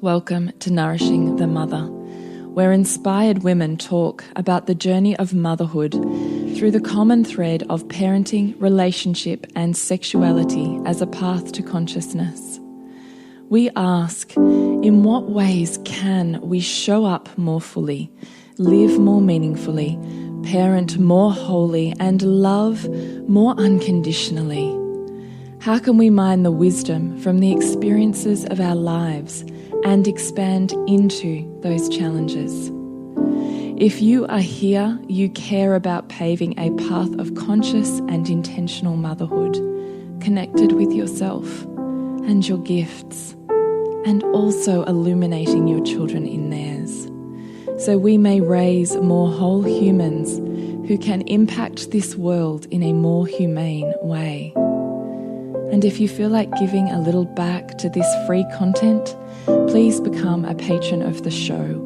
welcome to Nourishing the Mother, where inspired women talk about the journey of motherhood through the common thread of parenting, relationship, and sexuality as a path to consciousness. We ask, in what ways can we show up more fully, live more meaningfully, parent more wholly, and love more unconditionally? How can we mine the wisdom from the experiences of our lives and expand into those challenges? If you are here, you care about paving a path of conscious and intentional motherhood, connected with yourself and your gifts, and also illuminating your children in theirs, so we may raise more whole humans who can impact this world in a more humane way. And if you feel like giving a little back to this free content, please become a patron of the show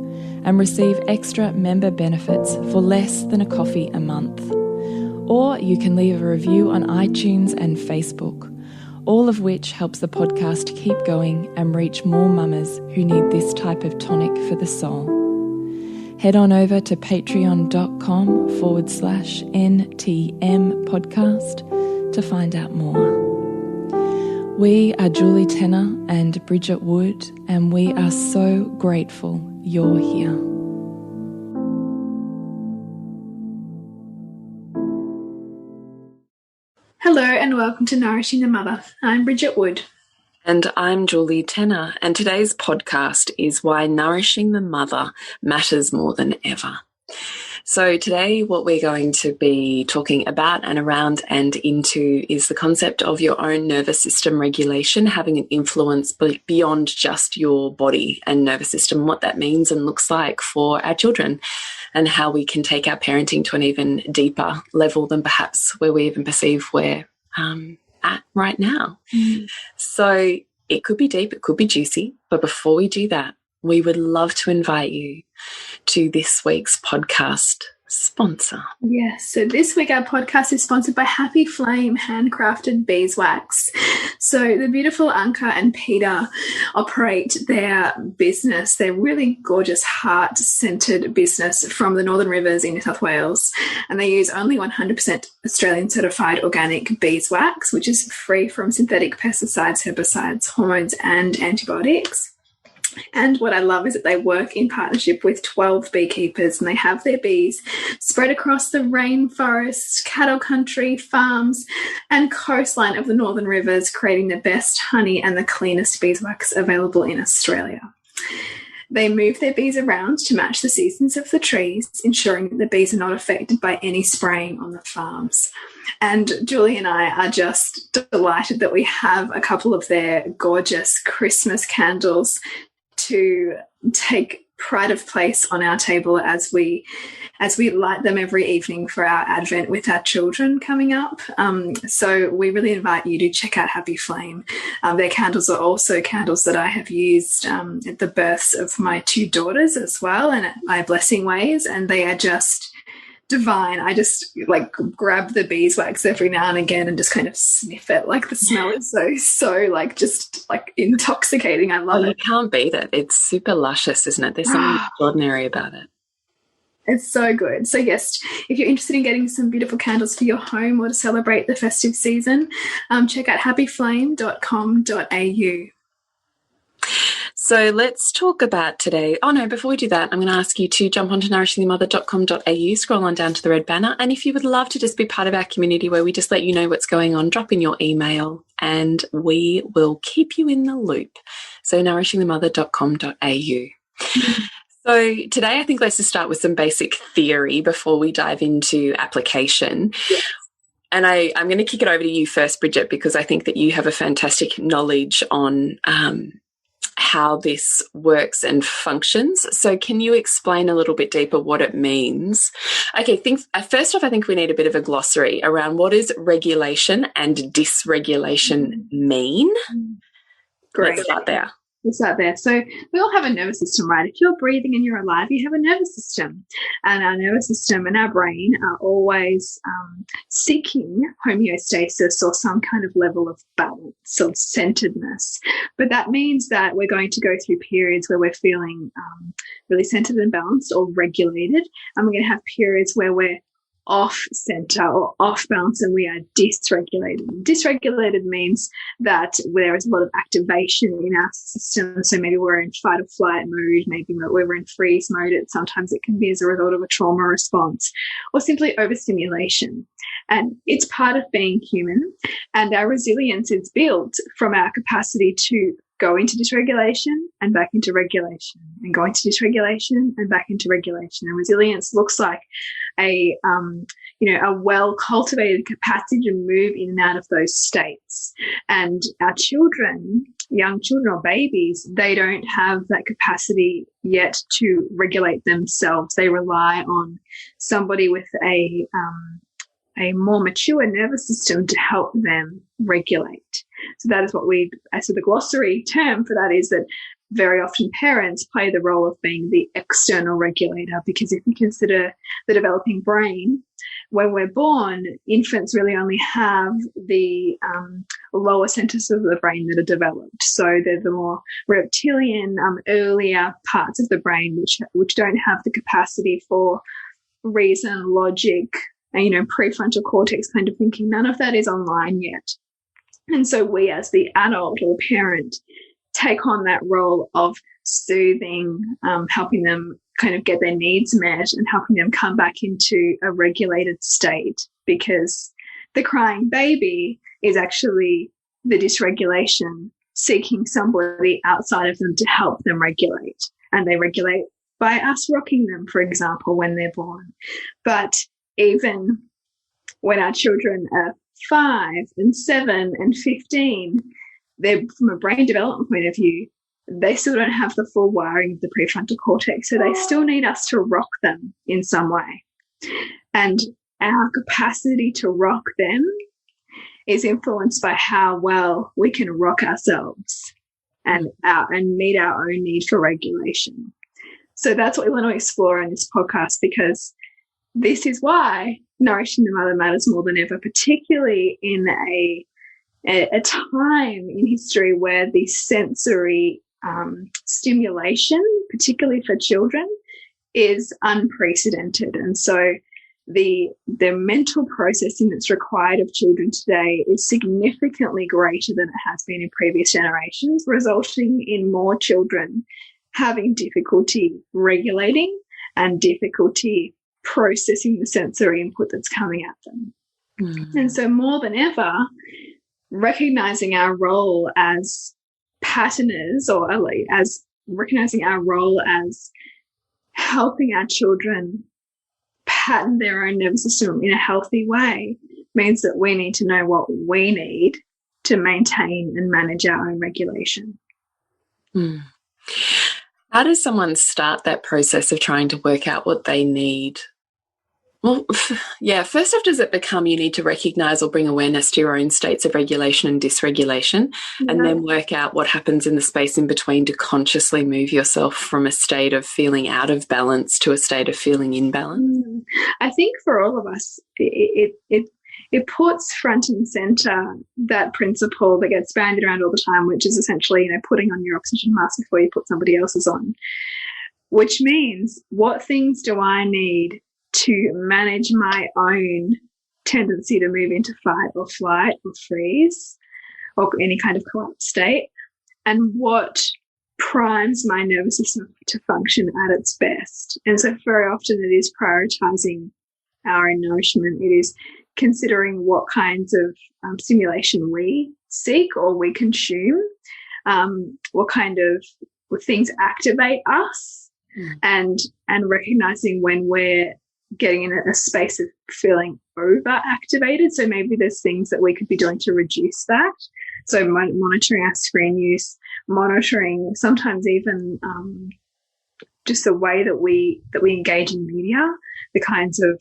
and receive extra member benefits for less than a coffee a month. Or you can leave a review on iTunes and Facebook, all of which helps the podcast keep going and reach more mamas who need this type of tonic for the soul. Head on over to patreon.com/NTM podcast to find out more. We are Julie Tenner and Bridget Wood, and we are so grateful you're here. Hello and welcome to Nourishing the Mother. I'm Bridget Wood. And I'm Julie Tenner, and today's podcast is why nourishing the mother matters more than ever. So today what we're going to be talking about and around and into is the concept of your own nervous system regulation having an influence beyond just your body and nervous system, what that means and looks like for our children, and how we can take our parenting to an even deeper level than perhaps where we even perceive we're at right now. So it could be deep, it could be juicy, but before we do that, we would love to invite you to this week's podcast sponsor. Yes, so this week our podcast is sponsored by Happy Flame Handcrafted Beeswax. So the beautiful Anka and Peter operate their business, their really gorgeous heart-centered business from the Northern Rivers in New South Wales, and they use only 100% Australian certified organic beeswax, which is free from synthetic pesticides, herbicides, hormones and antibiotics. And what I love is that they work in partnership with 12 beekeepers, and they have their bees spread across the rainforest, cattle country, farms and coastline of the Northern Rivers, creating the best honey and the cleanest beeswax available in Australia. They move their bees around to match the seasons of the trees, ensuring that the bees are not affected by any spraying on the farms. And Julie and I are just delighted that we have a couple of their gorgeous Christmas candles to take pride of place on our table as we light them every evening for our Advent with our children coming up. So we really invite you to check out Happy Flame. Their candles are also candles that I have used at the births of my two daughters as well, and at my blessing ways, and they are just divine. I just like grab the beeswax every now and again and just kind of sniff it. Like the smell is so like just like intoxicating. I love it. You can't beat it. It's super luscious, isn't it? There's something extraordinary about it. It's so good. So yes, if you're interested in getting some beautiful candles for your home or to celebrate the festive season, check out happyflame.com.au. So let's talk about today. Oh no, before we do that, I'm going to ask you to jump onto nourishingthemother.com.au, scroll on down to the red banner. And if you would love to just be part of our community where we just let you know what's going on, drop in your email and we will keep you in the loop. So nourishingthemother.com.au. So today I think let's just start with some basic theory before we dive into application. Yes. And I'm going to kick it over to you first, Bridget, because I think that you have a fantastic knowledge on how this works and functions. So can you explain a little bit deeper what it means? Okay, first off, I think we need a bit of a glossary around what does regulation and dysregulation mean? Great. Let's start there. we'll start there. So we all have a nervous system, right? If you're breathing and you're alive, you have a nervous system. And our nervous system and our brain are always seeking homeostasis or some kind of level of balance or centeredness. But that means that we're going to go through periods where we're feeling really centered and balanced or regulated. And we're going to have periods where we're off center or off balance and we are dysregulated. Dysregulated means that there is a lot of activation in our system. So maybe we're in fight or flight mode, maybe we're in freeze mode. Sometimes it can be as a result of a trauma response or simply overstimulation. And it's part of being human. And our resilience is built from our capacity to go into dysregulation and back into regulation, and go into dysregulation and back into regulation. And resilience looks like a well-cultivated capacity to move in and out of those states. And our children, young children or babies, they don't have that capacity yet to regulate themselves. They rely on somebody with a more mature nervous system to help them regulate. So that is what so the glossary term for that is that very often parents play the role of being the external regulator, because if you consider the developing brain, when we're born, infants really only have the lower centers of the brain that are developed. So they're the more reptilian, earlier parts of the brain, which don't have the capacity for reason, logic, prefrontal cortex kind of thinking. None of that is online yet. And so we as the adult or parent take on that role of soothing, helping them kind of get their needs met and helping them come back into a regulated state, because the crying baby is actually the dysregulation seeking somebody outside of them to help them regulate. And they regulate by us rocking them, for example, when they're born. But even when our children are 5 and 7 and 15, they're, from a brain development point of view, they still don't have the full wiring of the prefrontal cortex. So they still need us to rock them in some way. And our capacity to rock them is influenced by how well we can rock ourselves and meet our own need for regulation. So that's what we want to explore in this podcast, because this is why Nourishing the Mother matters more than ever, particularly in a time in history where the sensory stimulation, particularly for children, is unprecedented. And so the mental processing that's required of children today is significantly greater than it has been in previous generations, resulting in more children having difficulty regulating and difficulty processing the sensory input that's coming at them. And so more than ever, recognizing our role as patterners, or as recognizing our role as helping our children pattern their own nervous system in a healthy way, means that we need to know what we need to maintain and manage our own regulation. How does someone start that process of trying to work out what they need? Well, yeah, first off, does it become you need to recognize or bring awareness to your own states of regulation and dysregulation, and then work out what happens in the space in between to consciously move yourself from a state of feeling out of balance to a state of feeling in balance? I think for all of us, it puts front and center that principle that gets bandied around all the time, which is essentially, putting on your oxygen mask before you put somebody else's on, which means, what things do I need to manage my own tendency to move into fight or flight or freeze or any kind of collapse state, and what primes my nervous system to function at its best. And so very often it is prioritizing our own nourishment. It is considering what kinds of stimulation we seek or we consume, what kind of things activate us, and recognizing when we're getting in a space of feeling over-activated. So maybe there's things that we could be doing to reduce that. So monitoring our screen use, monitoring sometimes even just the way that we engage in media, the kinds of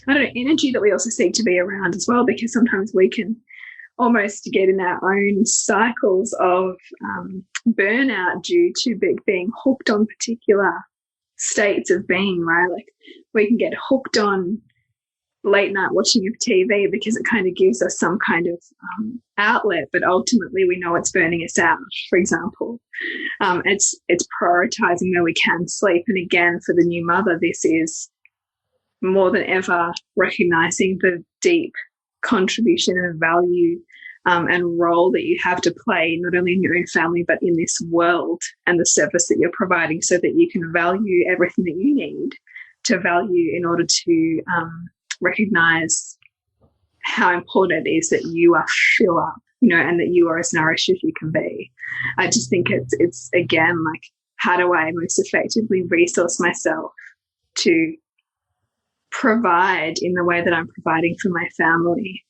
energy that we also seek to be around as well, because sometimes we can almost get in our own cycles of burnout due to being hooked on particular states of being, right? Like we can get hooked on late night watching of TV because it kind of gives us some kind of outlet, but ultimately we know it's burning us out, for example. It's prioritizing where we can sleep. And again, for the new mother, this is more than ever recognizing the deep contribution and value and role that you have to play, not only in your own family, but in this world and the service that you're providing, so that you can value everything that you need to value in order to recognize how important it is that you are fill up, and that you are as nourished as you can be. I just think it's again, like, how do I most effectively resource myself to provide in the way that I'm providing for my family,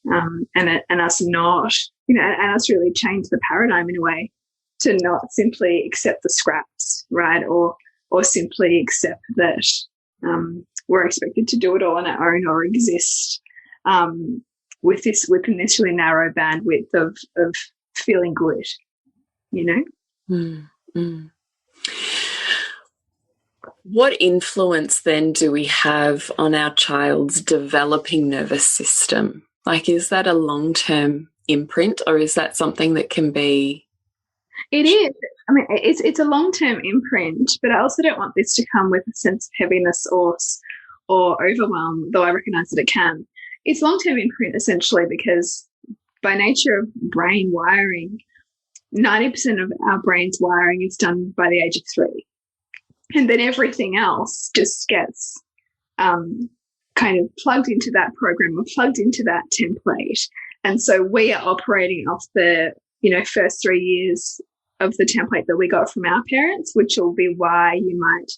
and us not, and us really change the paradigm in a way to not simply accept the scraps, right, or simply accept that we're expected to do it all on our own or exist within this really narrow bandwidth of feeling good, What influence then do we have on our child's developing nervous system? Like, is that a long-term imprint, or is that something that can be? It is. I mean, it's a long-term imprint, but I also don't want this to come with a sense of heaviness or overwhelm, though I recognise that it can. It's long-term imprint essentially because by nature of brain wiring, 90% of our brain's wiring is done by the age of 3. And then everything else just gets kind of plugged into that program or plugged into that template. And so we are operating off the, first 3 years of the template that we got from our parents, which will be why you might,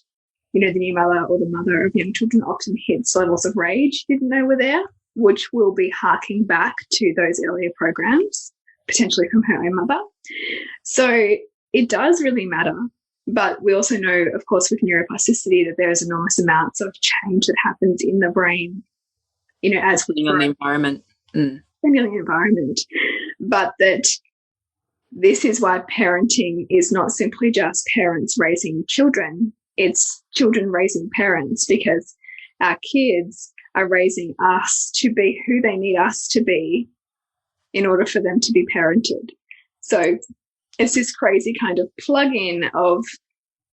the new mother or the mother of young children often hits levels of rage you didn't know were there, which will be harking back to those earlier programs, potentially from her own mother. So it does really matter. But we also know, of course, with neuroplasticity that there's enormous amounts of change that happens in the brain, as depending on the environment. Depending on the environment. But that this is why parenting is not simply just parents raising children, it's children raising parents, because our kids are raising us to be who they need us to be in order for them to be parented. So it's this crazy kind of plug-in of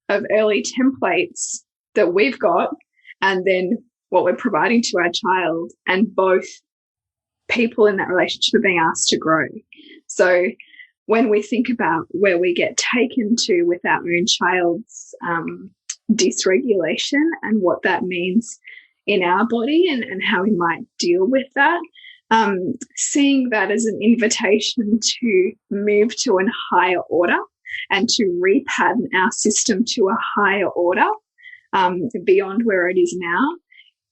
early templates that we've got, and then what we're providing to our child, and both people in that relationship are being asked to grow. So when we think about where we get taken to with our own child's dysregulation and what that means in our body and how we might deal with that, seeing that as an invitation to move to a higher order and to repattern our system to a higher order beyond where it is now,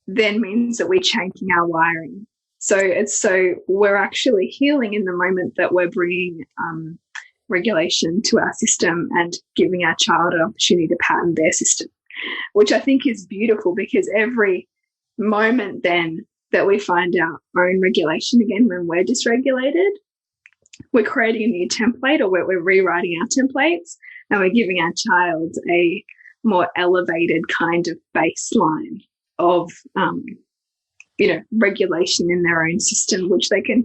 then means that we're changing our wiring. So we're actually healing in the moment that we're bringing regulation to our system and giving our child an opportunity to pattern their system, which I think is beautiful, because every moment then that we find our own regulation again when we're dysregulated, we're creating a new template, or we're rewriting our templates, and we're giving our child a more elevated kind of baseline of regulation in their own system, which they can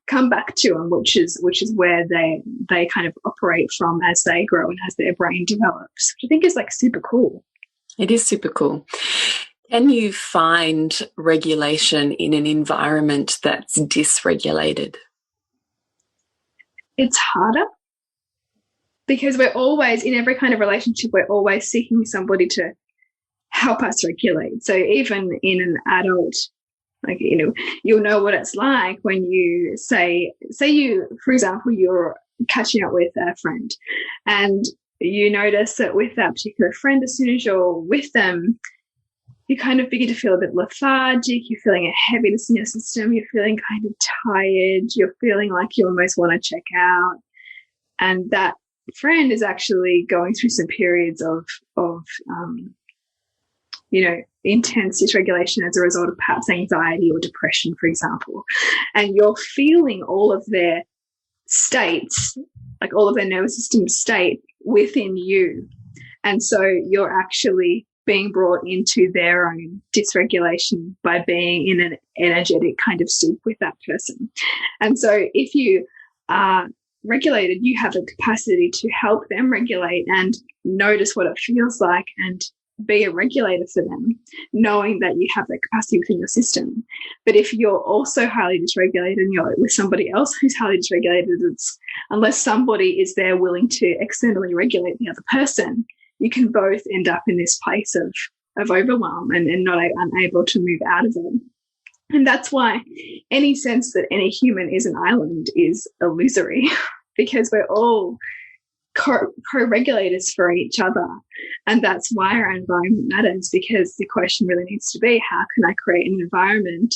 come back to, and which is where they kind of operate from as they grow and as their brain develops, which I think is like super cool. It is super cool. Can you find regulation in an environment that's dysregulated? It's harder, because we're always, in every kind of relationship, we're always seeking somebody to help us regulate. So even in an adult, like, you'll know what it's like when you say you, for example, you're catching up with a friend, and you notice that with that particular friend, as soon as you're with them, you kind of begin to feel a bit lethargic, you're feeling a heaviness in your system, you're feeling kind of tired, you're feeling like you almost want to check out. And that friend is actually going through some periods of intense dysregulation as a result of perhaps anxiety or depression, for example. And you're feeling all of their states, like all of their nervous system state within you. And so you're actually being brought into their own dysregulation by being in an energetic kind of soup with that person. And so if you are regulated, you have the capacity to help them regulate and notice what it feels like and be a regulator for them, knowing that you have that capacity within your system. But if you're also highly dysregulated and you're with somebody else who's highly dysregulated, unless somebody is there willing to externally regulate the other person, you can both end up in this place of overwhelm and not unable to move out of it. And that's why any sense that any human is an island is illusory, because we're all co-regulators for each other. And that's why our environment matters, because the question really needs to be, how can I create an environment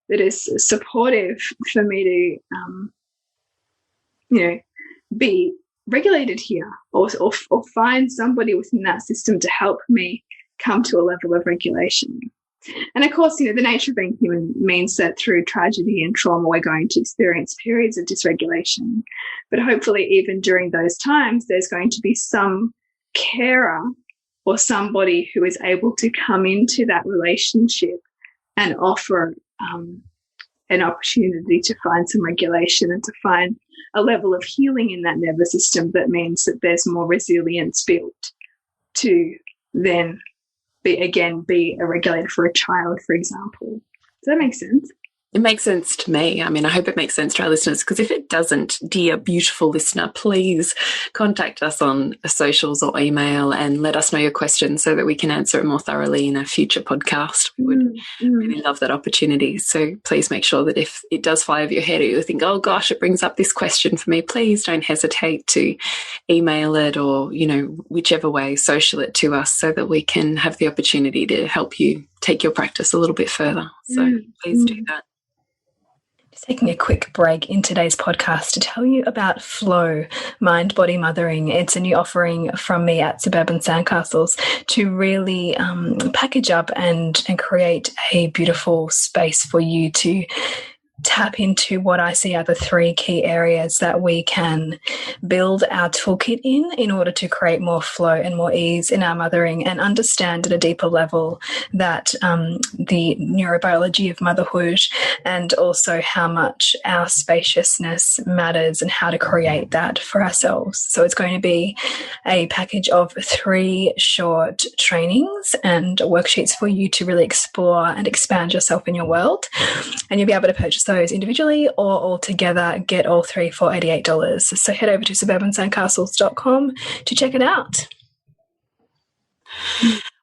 that is supportive for me to, be regulated here, or find somebody within that system to help me come to a level of regulation. And of course, the nature of being human means that through tragedy and trauma, we're going to experience periods of dysregulation. But hopefully, even during those times, there's going to be some carer or somebody who is able to come into that relationship and offer an opportunity to find some regulation and to find a level of healing in that nervous system that means that there's more resilience built to then be a regulator for a child, for example. Does that make sense? It makes sense to me. I mean, I hope it makes sense to our listeners, because if it doesn't, dear beautiful listener, please contact us on socials or email and let us know your questions so that we can answer it more thoroughly in a future podcast. We would really love that opportunity. So please make sure that if it does fly over your head or you think, oh gosh, it brings up this question for me, please don't hesitate to email it or, whichever way, social it to us so that we can have the opportunity to help you take your practice a little bit further. So please do that. Taking a quick break in today's podcast to tell you about Flow Mind Body Mothering. It's a new offering from me at Suburban Sandcastles to really package up and create a beautiful space for you to tap into what I see are the three key areas that we can build our toolkit in order to create more flow and more ease in our mothering, and understand at a deeper level that the neurobiology of motherhood and also how much our spaciousness matters and how to create that for ourselves. So it's going to be a package of 3 short trainings and worksheets for you to really explore and expand yourself in your world. And you'll be able to purchase those individually or all together. Get all 3 for $88. So head over to suburbansandcastles.com to check it out.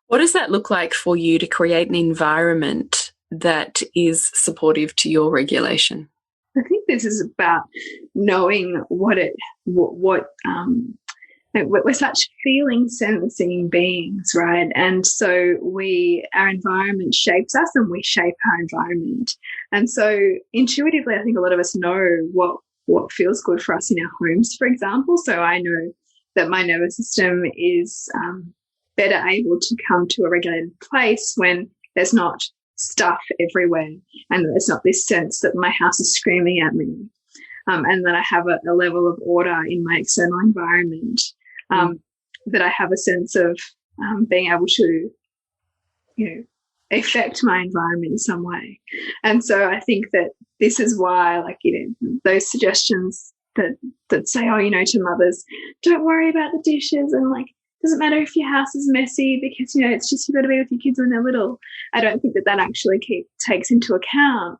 What does that look like for you to create an environment that is supportive to your regulation? I think this is about knowing we're such feeling sensing beings, right? And so our environment shapes us and we shape our environment. And so intuitively, I think a lot of us know what feels good for us in our homes, for example. So I know that my nervous system is better able to come to a regulated place when there's not stuff everywhere and there's not this sense that my house is screaming at me, and that I have a level of order in my external environment. That I have a sense of being able to, affect my environment in some way. And so I think that this is why, those suggestions that say, to mothers, don't worry about the dishes and doesn't matter if your house is messy because, it's just you've got to be with your kids when they're little. I don't think that actually takes into account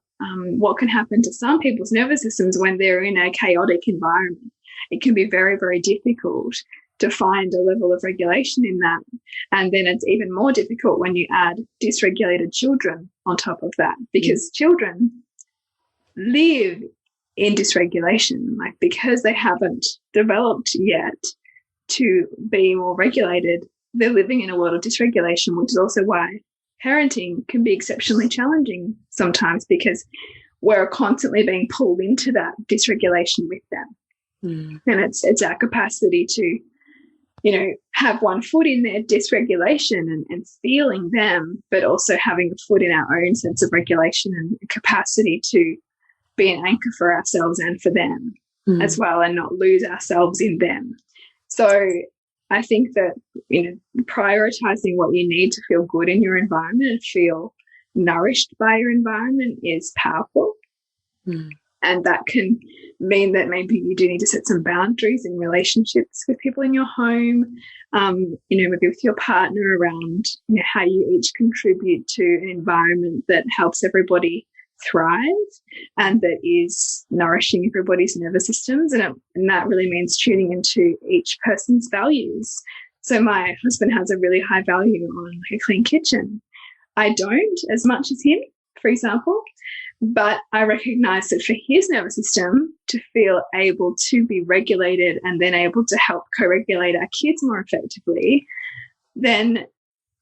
what can happen to some people's nervous systems when they're in a chaotic environment. It can be very, very difficult to find a level of regulation in that. And then it's even more difficult when you add dysregulated children on top of that, because children live in dysregulation, because they haven't developed yet to be more regulated, they're living in a world of dysregulation, which is also why parenting can be exceptionally challenging sometimes, because we're constantly being pulled into that dysregulation with them. And it's our capacity to, have one foot in their dysregulation and feeling them, but also having a foot in our own sense of regulation and capacity to be an anchor for ourselves and for them. as well, and not lose ourselves in them. So I think that, prioritizing what you need to feel good in your environment and feel nourished by your environment is powerful. And that can mean that maybe you do need to set some boundaries in relationships with people in your home, maybe with your partner, around how you each contribute to an environment that helps everybody thrive and that is nourishing everybody's nervous systems. And that really means tuning into each person's values. So my husband has a really high value on a clean kitchen. I don't as much as him, for example. But I recognize that for his nervous system to feel able to be regulated and then able to help co-regulate our kids more effectively, then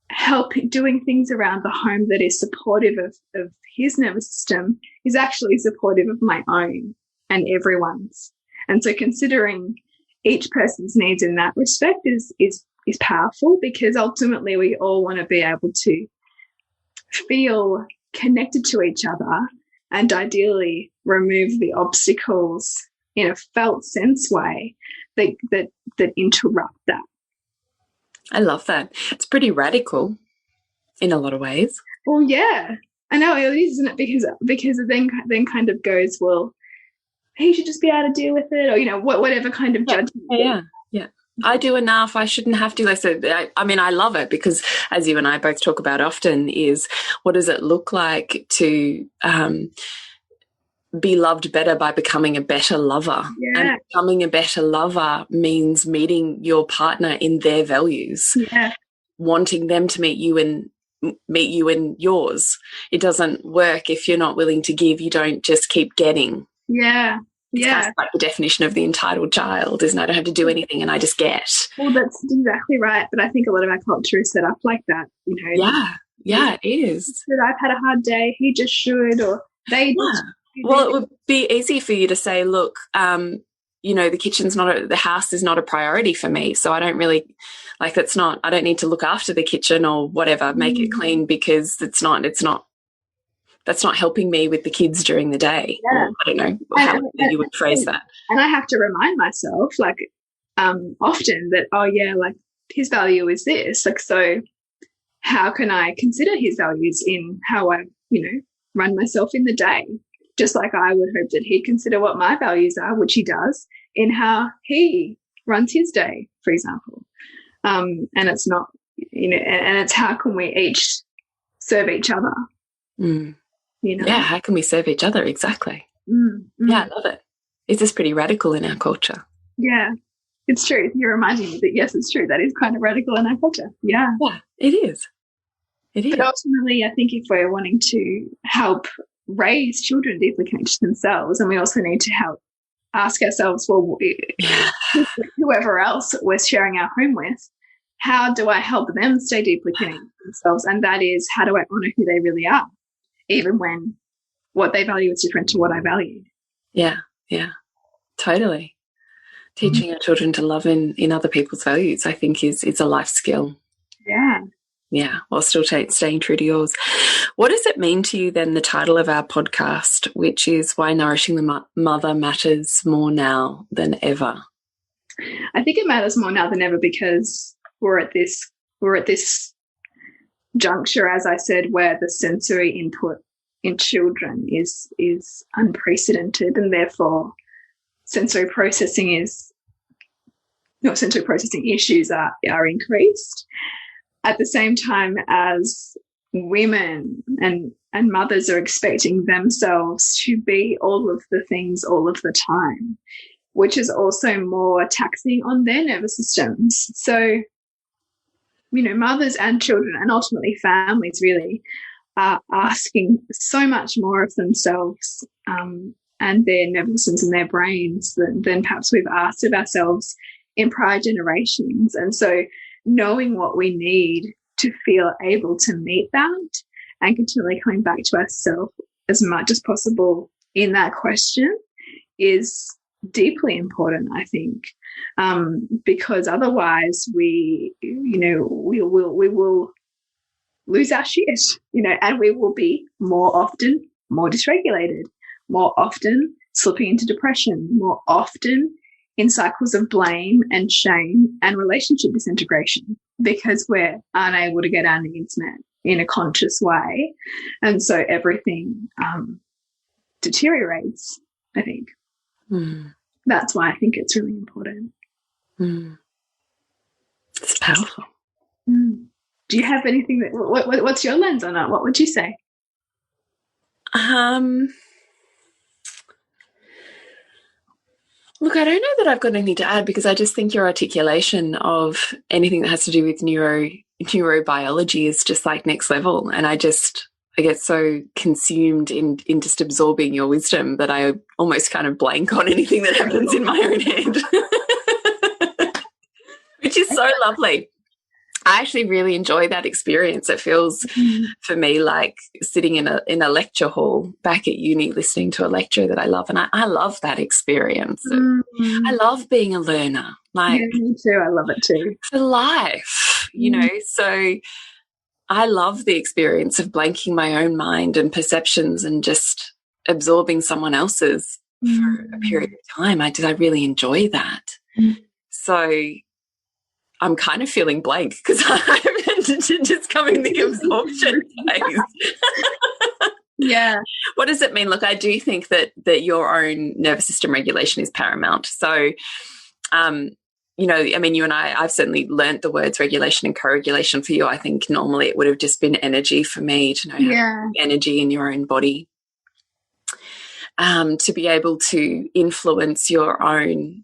help doing things around the home that is supportive of his nervous system is actually supportive of my own and everyone's. And so considering each person's needs in that respect is powerful, because ultimately we all want to be able to feel connected to each other and ideally remove the obstacles in a felt sense way that interrupt that. I love that. It's pretty radical in a lot of ways. Well, yeah, I know it is, isn't it? Because it then kind of goes, well, he should just be able to deal with it, or whatever kind of judgment. Yeah. I do enough. I shouldn't have to. So, I love it, because as you and I both talk about often, is what does it look like to be loved better by becoming a better lover? Yeah. And becoming a better lover means meeting your partner in their values, wanting them to meet you in yours. It doesn't work if you're not willing to give. You don't just keep getting. Yeah. It's kind of like the definition of the entitled child, isn't it? I don't have to do anything and I just get. Well, that's exactly right. But I think a lot of our culture is set up like that, Yeah, it is. I've had a hard day, he just should, or they just. Well, it would be easy for you to say, look, the kitchen's the house is not a priority for me. So I don't really, I don't need to look after the kitchen or whatever, make it clean, because that's not helping me with the kids during the day. Yeah. Or, I don't know how you would phrase that. And I have to remind myself, often that, his value is this. So how can I consider his values in how I, run myself in the day? Just like I would hope that he'd consider what my values are, which he does, in how he runs his day, for example. And it's not, and it's how can we each serve each other? Yeah, how can we serve each other? Exactly. Yeah, I love it. It's just pretty radical in our culture. Yeah, it's true. You're reminding me that, yes, it's true. That is kind of radical in our culture. Yeah. Yeah, it is. It is. But ultimately, I think if we're wanting to help raise children deeply connected to themselves, and we also need to help ask ourselves, well, whoever else we're sharing our home with, how do I help them stay deeply connected to themselves? And that is, how do I honour who they really are, even when what they value is different to what I value? Yeah, totally. Teaching our children to love in other people's values, I think, is a life skill. Yeah, while still staying true to yours. What does it mean to you then, the title of our podcast, which is Why Nourishing the Mother Matters More Now Than Ever? I think it matters more now than ever because we're at this juncture, as I said, where the sensory input in children is unprecedented, and therefore sensory processing issues are increased. At the same time as women and mothers are expecting themselves to be all of the things all of the time, which is also more taxing on their nervous systems. So, mothers and children, and ultimately families, really are asking so much more of themselves and their nervous systems and their brains than perhaps we've asked of ourselves in prior generations. And so knowing what we need to feel able to meet that and continually coming back to ourselves as much as possible in that question is deeply important, I think, because otherwise we will lose our shit, and we will be more often more dysregulated, more often slipping into depression, more often in cycles of blame and shame and relationship disintegration, because we're unable to get our needs met in a conscious way. And so everything deteriorates, I think. That's why I think it's really important. It's powerful. Do you have anything that, what's your lens on it? What would you say? Look, I don't know that I've got anything to add, because I just think your articulation of anything that has to do with neurobiology is just like next level. And I get so consumed in just absorbing your wisdom that I almost kind of blank on anything that happens in my own head, which is so lovely. I actually really enjoy that experience. It feels for me like sitting in a lecture hall back at uni, listening to a lecture that I love. And I love that experience. I love being a learner. Like, yeah, me too. I love it too. For life, you know. So I love the experience of blanking my own mind and perceptions and just absorbing someone else's for a period of time. I really enjoy that. So I'm kind of feeling blank because I'm just coming the absorption phase. Yeah. What does it mean? Look, I do think that your own nervous system regulation is paramount. So, you know, I mean, you and I've certainly learnt the words regulation and co-regulation. For you, I think normally it would have just been energy for me to know how to have energy in your own body. To be able to influence your own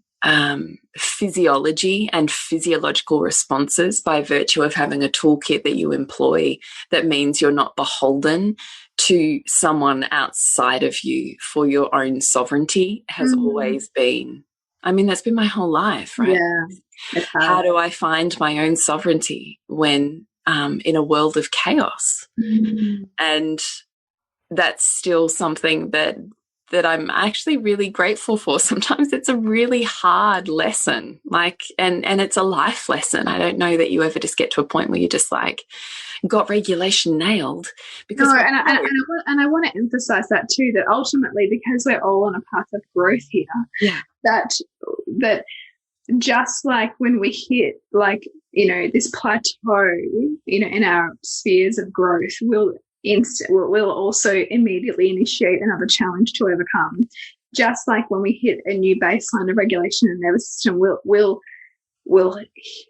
physiology and physiological responses by virtue of having a toolkit that you employ that means you're not beholden to someone outside of you for your own sovereignty has always been, I mean, that's been my whole life, right? Yeah. How do I find my own sovereignty when in a world of chaos? And that's still something that I'm actually really grateful for. Sometimes it's a really hard lesson, like, and it's a life lesson. I don't know that you ever just get to a point where you're just like, got regulation nailed. Because no, and I want to emphasize that too, that ultimately, because we're all on a path of growth here, that just like when we hit, like, you know, this plateau, you know, in our spheres of growth, we'll also immediately initiate another challenge to overcome. Just like when we hit a new baseline of regulation in the nervous system, we'll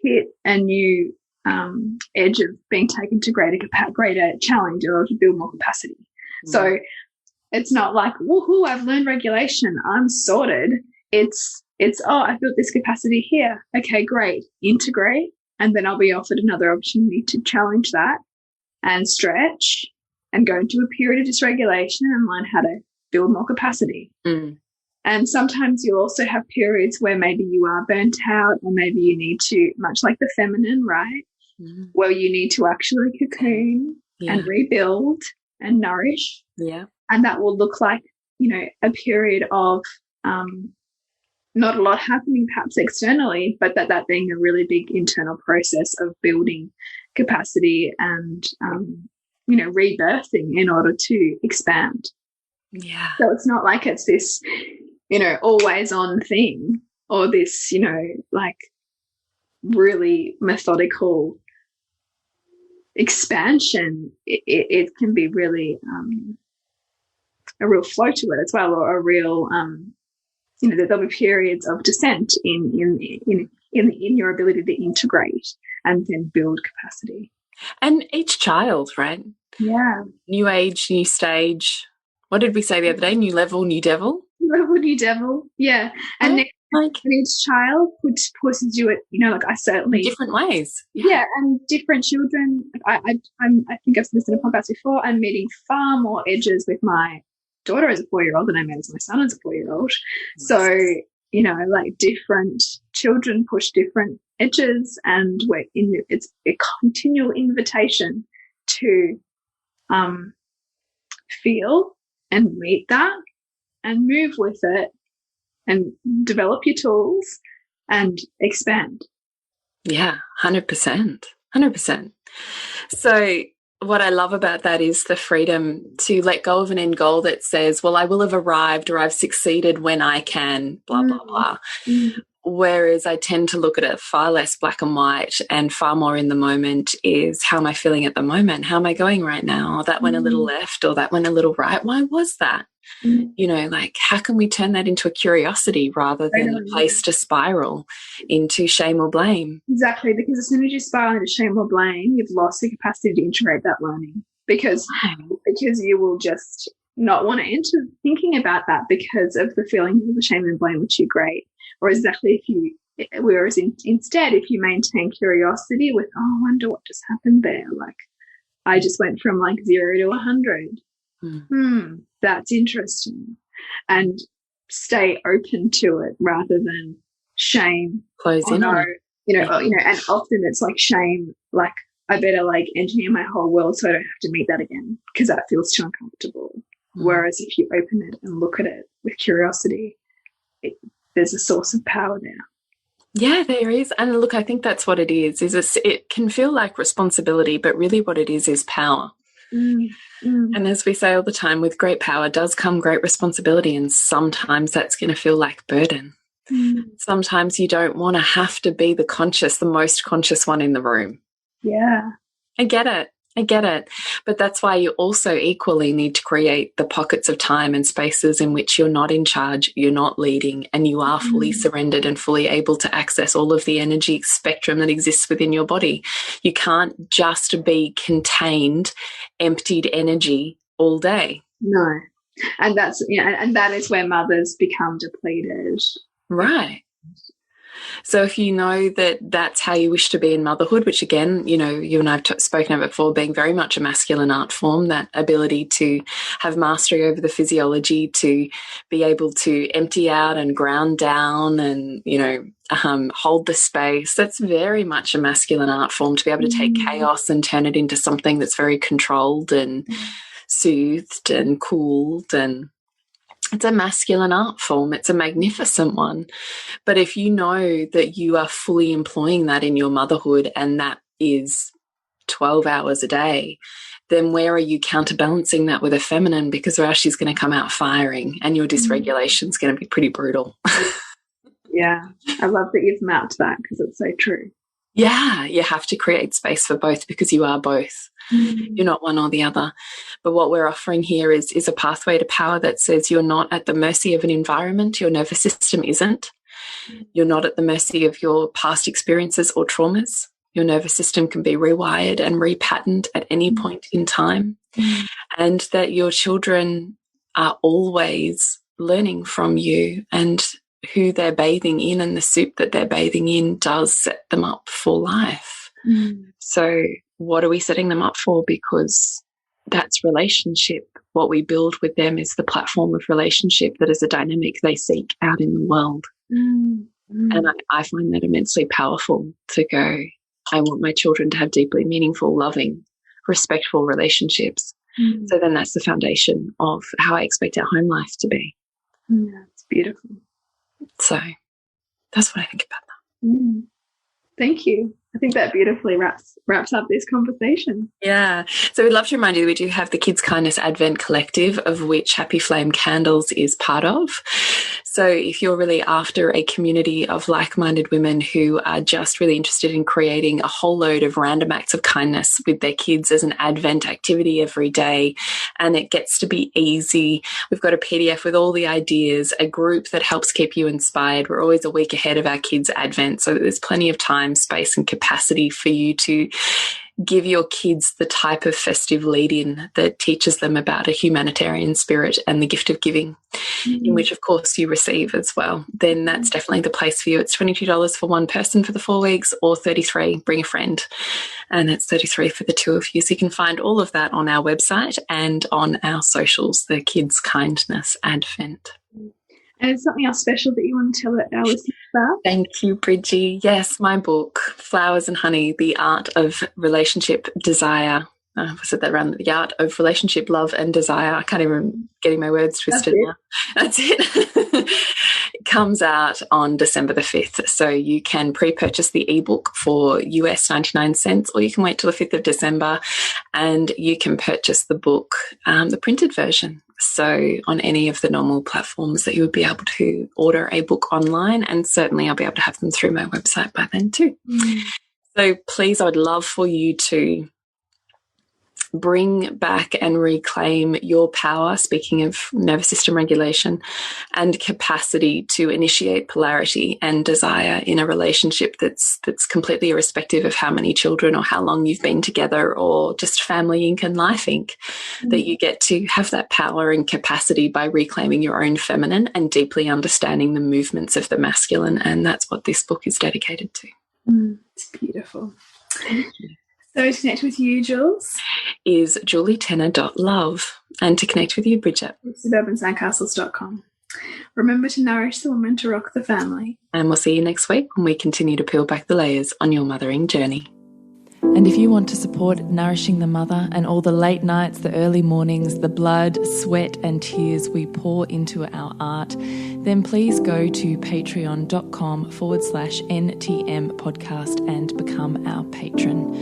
hit a new edge of being taken to greater challenge in order to build more capacity. So it's not like, woohoo, I've learned regulation, I'm sorted. It's oh, I've built this capacity here. Okay, great. Integrate, and then I'll be offered another opportunity to challenge that and stretch and go into a period of dysregulation and learn how to build more capacity. And sometimes you'll also have periods where maybe you are burnt out, or maybe you need to, much like the feminine, right, where you need to actually cocoon and rebuild and nourish. And that will look like, you know, a period of not a lot happening perhaps externally, but that being a really big internal process of building capacity and you know, rebirthing in order to expand. So it's not like it's this, you know, always on thing, or this, you know, like really methodical expansion. It can be really a real flow to it as well, or a real, you know, there'll be periods of descent in your ability to integrate and then build capacity. And each child, right? Yeah. New age, new stage. What did we say the other day? New level, new devil? Level, new devil. Yeah. And each child pushes you at, you know, like I certainly. Different ways. Yeah. And different children. I think I've listened to podcasts before. I'm meeting far more edges with my daughter as a 4-year-old than I met as my son as a 4-year-old. So, you know, like different children push different edges, and it's a continual invitation to feel and meet that and move with it and develop your tools and expand. Yeah, 100%. 100%. So what I love about that is the freedom to let go of an end goal that says, well, I will have arrived or I've succeeded when I can, blah, blah, blah. Whereas I tend to look at it far less black and white and far more in the moment is, how am I feeling at the moment? How am I going right now? Or that went a little left or that went a little right. Why was that? You know, like, how can we turn that into a curiosity rather than a place to spiral into shame or blame? Exactly, because as soon as you spiral into shame or blame, you've lost the capacity to integrate that learning, because you will just not want to enter thinking about that because of the feelings of the shame and blame, which are great. Or exactly instead, if you maintain curiosity with, oh, I wonder what just happened there. Like, I just went from like 0 to 100. That's interesting. And stay open to it rather than shame. Close in on it. You know, and often it's like shame, like, I better like engineer my whole world so I don't have to meet that again because that feels too uncomfortable. Whereas if you open it and look at it with curiosity, there's a source of power there. Yeah, there is. And look, I think that's what it is it can feel like responsibility, but really what it is power. And as we say all the time, with great power does come great responsibility, and sometimes that's going to feel like burden. Sometimes you don't want to have to be the most conscious one in the room. Yeah. I get it. But that's why you also equally need to create the pockets of time and spaces in which you're not in charge, you're not leading, and you are fully surrendered and fully able to access all of the energy spectrum that exists within your body. You can't just be contained, emptied energy all day. No. And that's, and that is where mothers become depleted. Right. So if you know that that's how you wish to be in motherhood, which again, you know, you and I have spoken of before, being very much a masculine art form, that ability to have mastery over the physiology, to be able to empty out and ground down and, you know, hold the space. That's very much a masculine art form, to be able to take chaos and turn it into something that's very controlled and soothed and cooled. And it's a masculine art form. It's a magnificent one. But if you know that you are fully employing that in your motherhood, and that is 12 hours a day, then where are you counterbalancing that with a feminine? Because or else she's going to come out firing and your dysregulation is going to be pretty brutal. Yeah. I love that you've mapped that, because it's so true. Yeah, you have to create space for both, because you are both. You're not one or the other. But what we're offering here is a pathway to power that says you're not at the mercy of an environment. Your nervous system isn't. You're not at the mercy of your past experiences or traumas. Your nervous system can be rewired and repatterned at any point in time. And that your children are always learning from you, and who they're bathing in and the soup that they're bathing in does set them up for life. So what are we setting them up for? Because that's relationship. What we build with them is the platform of relationship that is a dynamic they seek out in the world. And I find that immensely powerful, to go, I want my children to have deeply meaningful, loving, respectful relationships. So then that's the foundation of how I expect our home life to be. Yeah, it's beautiful. So that's what I think about that. Thank you. I think that beautifully wraps up this conversation. Yeah. So we'd love to remind you that we do have the Kids Kindness Advent Collective, of which Happy Flame Candles is part of. So if you're really after a community of like-minded women who are just really interested in creating a whole load of random acts of kindness with their kids as an Advent activity every day, and it gets to be easy, we've got a PDF with all the ideas, a group that helps keep you inspired. We're always a week ahead of our kids' Advent, so that there's plenty of time, space and capacity for you to give your kids the type of festive lead-in that teaches them about a humanitarian spirit and the gift of giving, in which, of course, you receive as well. Then that's definitely the place for you. It's $22 for one person for the 4 weeks, or $33, bring a friend, and it's $33 for the 2 of you. So you can find all of that on our website and on our socials, the Kids Kindness Advent. And is something else special that you want to tell our listeners about? Thank you, Bridget. Yes, my book, Flowers and Honey, The Art of Relationship Desire. I said that around, the art of relationship, love and desire. I can't even getting my words twisted now. That's it. It comes out on December the 5th. So you can pre-purchase the ebook for US 99 cents, or you can wait till the 5th of December and you can purchase the book, the printed version. So on any of the normal platforms that you would be able to order a book online, and certainly I'll be able to have them through my website by then too. So please, I would love for you to bring back and reclaim your power, speaking of nervous system regulation, and capacity to initiate polarity and desire in a relationship that's completely irrespective of how many children or how long you've been together, or just family inc and life inc. That you get to have that power and capacity by reclaiming your own feminine and deeply understanding the movements of the masculine. And that's what this book is dedicated to. It's beautiful. Thank you. So to connect with you, Jules, is julietenner.love, and to connect with you, Bridget, SuburbanSandcastles.com. Remember to nourish the woman to rock the family. And we'll see you next week when we continue to peel back the layers on your mothering journey. And if you want to support Nourishing the Mother and all the late nights, the early mornings, the blood, sweat and tears we pour into our art, then please go to patreon.com/NTM podcast and become our patron.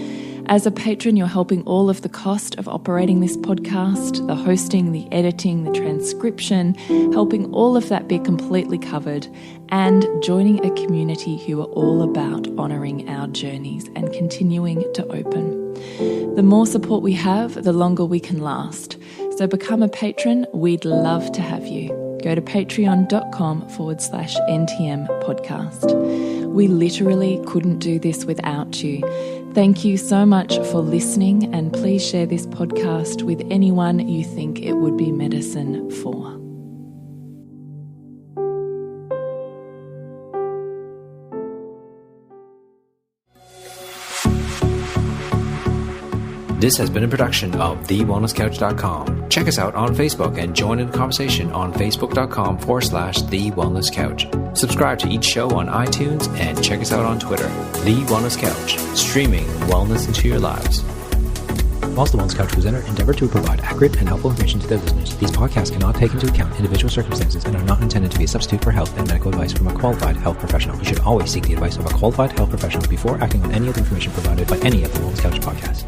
As a patron, you're helping all of the cost of operating this podcast, the hosting, the editing, the transcription, helping all of that be completely covered, and joining a community who are all about honouring our journeys and continuing to open. The more support we have, the longer we can last. So become a patron. We'd love to have you. Go to patreon.com/NTM podcast. We literally couldn't do this without you. Thank you so much for listening, and please share this podcast with anyone you think it would be medicine for. This has been a production of TheWellnessCouch.com. Check us out on Facebook and join in the conversation on Facebook.com/TheWellnessCouch. Subscribe to each show on iTunes and check us out on Twitter. The Wellness Couch, streaming wellness into your lives. Whilst the Wellness Couch presenter endeavor to provide accurate and helpful information to their listeners, these podcasts cannot take into account individual circumstances and are not intended to be a substitute for health and medical advice from a qualified health professional. You should always seek the advice of a qualified health professional before acting on any of the information provided by any of the Wellness Couch podcasts.